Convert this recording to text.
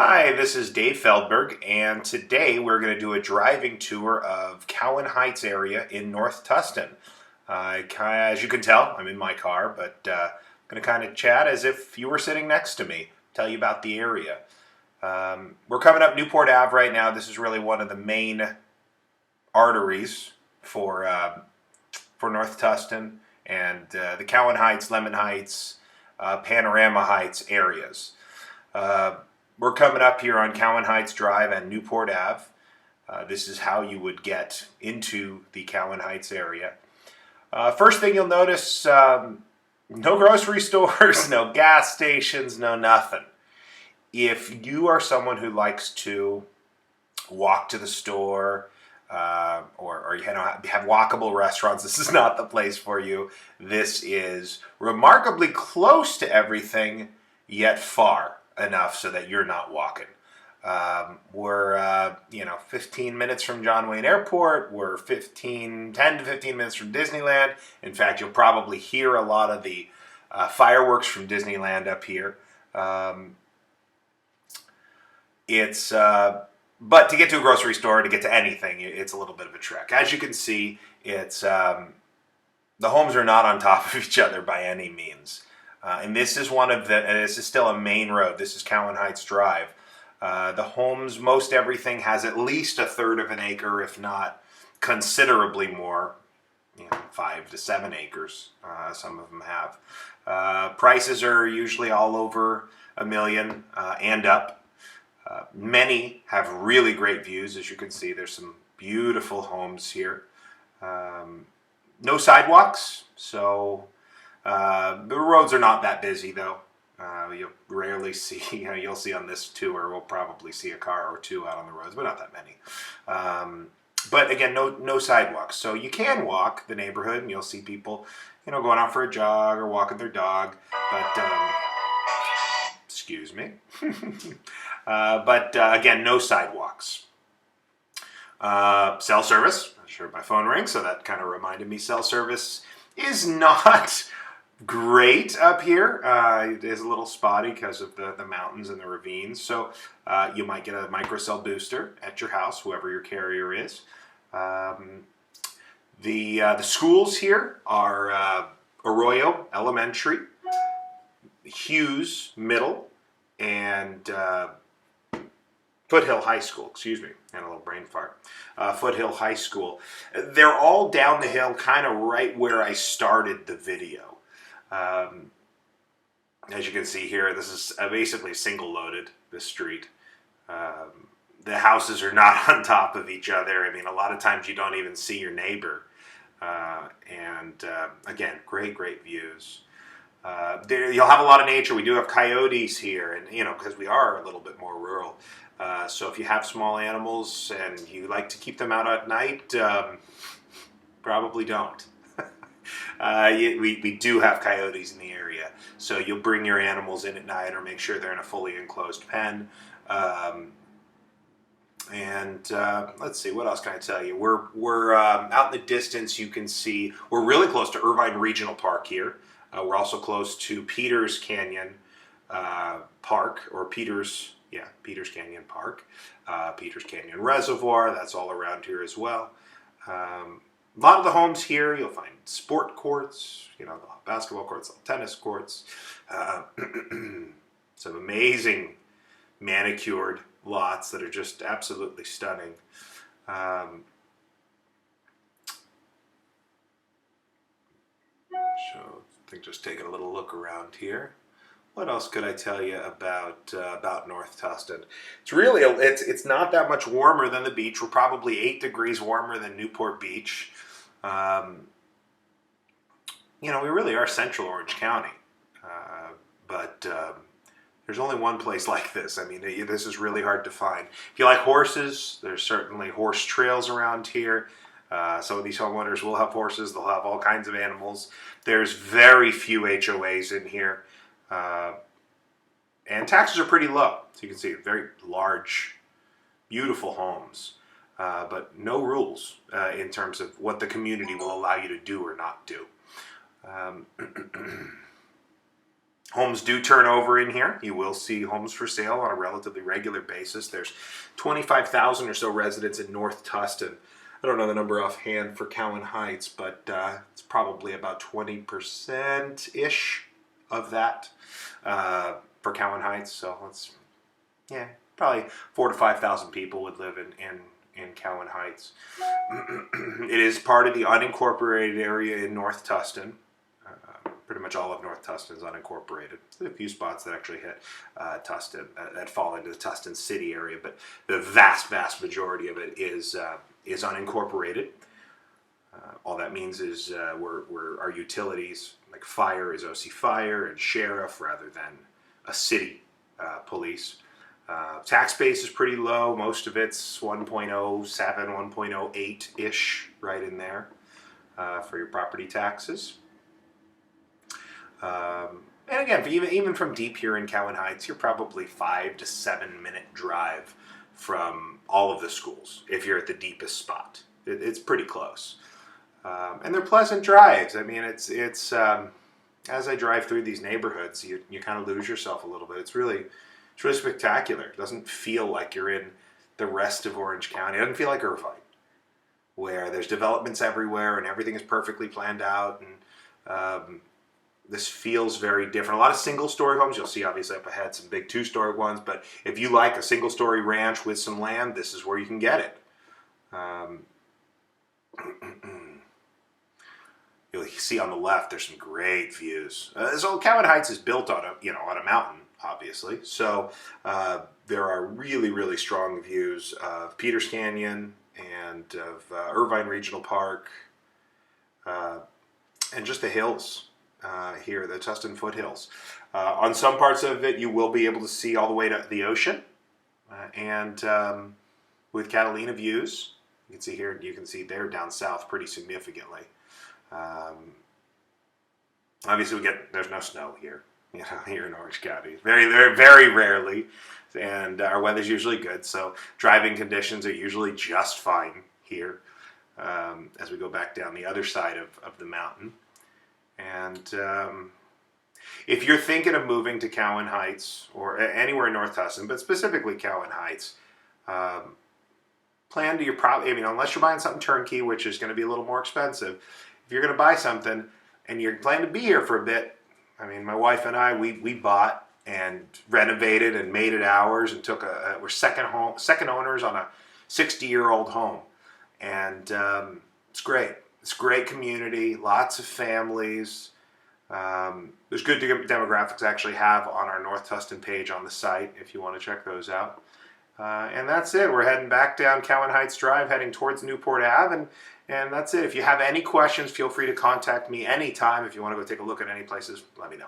Hi, this is Dave Feldberg, and today we're going to do a driving tour of Cowan Heights area in North Tustin. As you can tell, I'm in my car, but I'm going to kind of chat as if you were sitting next to me, tell you about the area. We're coming up Newport Ave right now. This is really one of the main arteries for North Tustin and the Cowan Heights, Lemon Heights, Panorama Heights areas. We're coming up here on Cowan Heights Drive and Newport Ave. This is how you would get into the Cowan Heights area. First thing you'll notice, no grocery stores, no gas stations, no nothing. If you are someone who likes to walk to the store or have walkable restaurants, this is not the place for you. This is remarkably close to everything, yet far enough so that you're not walking. We're 15 minutes from John Wayne Airport. We're 10 to 15 minutes from Disneyland. In fact, you'll probably hear a lot of the fireworks from Disneyland up here. But to get to a grocery store, to get to anything, it's a little bit of a trek. As you can see, it's the homes are not on top of each other by any means. And this is this is still a main road. This is Cowan Heights Drive. The homes, most everything has at least a third of an acre, if not considerably more, 5 to 7 acres. Some of them have. Prices are usually all over $1 million and up. Many have really great views. As you can see, there's some beautiful homes here. No sidewalks, so the roads are not that busy, though. You'll rarely see, you'll see on this tour, we'll probably see a car or two out on the roads, but not that many. But again, no sidewalks. So you can walk the neighborhood and you'll see people, going out for a jog or walking their dog. But, excuse me. But again, no sidewalks. Cell service. I'm sure my phone rings, so that kind of reminded me. Cell service is not great up here. It is a little spotty because of the mountains and the ravines. So you might get a microcell booster at your house, whoever your carrier is. The schools here are Arroyo Elementary, Hughes Middle, and Foothill High School, excuse me, and a little brain fart. Foothill High School. They're all down the hill, kind of right where I started the video. As you can see here, this is basically single-loaded, this street. The houses are not on top of each other. I mean, a lot of times you don't even see your neighbor. Again, great views. You'll have a lot of nature. We do have coyotes here, and because we are a little bit more rural. So if you have small animals and you like to keep them out at night, probably don't. We do have coyotes in the area, so you'll bring your animals in at night or make sure they're in a fully enclosed pen. Let's see, what else can I tell you? We're out in the distance. You can see we're really close to Irvine Regional Park here. We're also close to Peters Canyon Park, or Peters Canyon Park, Peters Canyon Reservoir. That's all around here as well. A lot of the homes here, you'll find sport courts, the basketball courts, tennis courts, some amazing manicured lots that are just absolutely stunning. So I think just taking a little look around here. What else could I tell you about North Tustin? It's really it's not that much warmer than the beach. We're probably 8 degrees warmer than Newport Beach. We really are Central Orange County, but there's only one place like this. I mean, this is really hard to find. If you like horses, there's certainly horse trails around here. Some of these homeowners will have horses. They'll have all kinds of animals. There's very few HOAs in here. And taxes are pretty low. So you can see very large, beautiful homes. But no rules in terms of what the community will allow you to do or not do. Homes do turn over in here. You will see homes for sale on a relatively regular basis. There's 25,000 or so residents in North Tustin. I don't know the number offhand for Cowan Heights, but it's probably about 20%-ish of that for Cowan Heights. So probably 4,000 to 5,000 people would live in Cowan Heights. It is part of the unincorporated area in North Tustin. Pretty much all of North Tustin is unincorporated. There's a few spots that actually hit Tustin, that fall into the Tustin city area, but the vast majority of it is unincorporated. All that means is our utilities, like fire, is OC Fire and sheriff rather than a city police. Tax base is pretty low. Most of it's 1.07, 1.08-ish, right in there for your property taxes. And again, even from deep here in Cowan Heights, you're probably 5 to 7 minute drive from all of the schools if you're at the deepest spot. It's pretty close. And they're pleasant drives. I mean, it's as I drive through these neighborhoods, you kind of lose yourself a little bit. It's really spectacular. It doesn't feel like you're in the rest of Orange County. It doesn't feel like Irvine, where there's developments everywhere and everything is perfectly planned out. And this feels very different. A lot of single-story homes. You'll see, obviously, up ahead some big two-story ones. But if you like a single-story ranch with some land, this is where you can get it. You'll see on the left, there's some great views. So Cowan Heights is built on a mountain, obviously. So there are really strong views of Peters Canyon and of Irvine Regional Park, and just the hills here, the Tustin foothills. On some parts of it, you will be able to see all the way to the ocean, and with Catalina views. You can see here, you can see there down south pretty significantly. Obviously, there's no snow here, here in Orange County. Very rarely, and our weather's usually good, so driving conditions are usually just fine here as we go back down the other side of the mountain. And if you're thinking of moving to Cowan Heights or anywhere in North Tustin, but specifically Cowan Heights, plan to unless you're buying something turnkey, which is going to be a little more expensive. If you're going to buy something and you're planning to be here for a bit, I mean, my wife and I, we bought and renovated and made it ours, and we're second owners on a 60-year-old home, and it's great. It's a great community, lots of families. There's good demographics I actually have on our North Tustin page on the site if you want to check those out. And that's it. We're heading back down Cowan Heights Drive, heading towards Newport Ave, and that's it. If you have any questions, feel free to contact me anytime. If you want to go take a look at any places, let me know.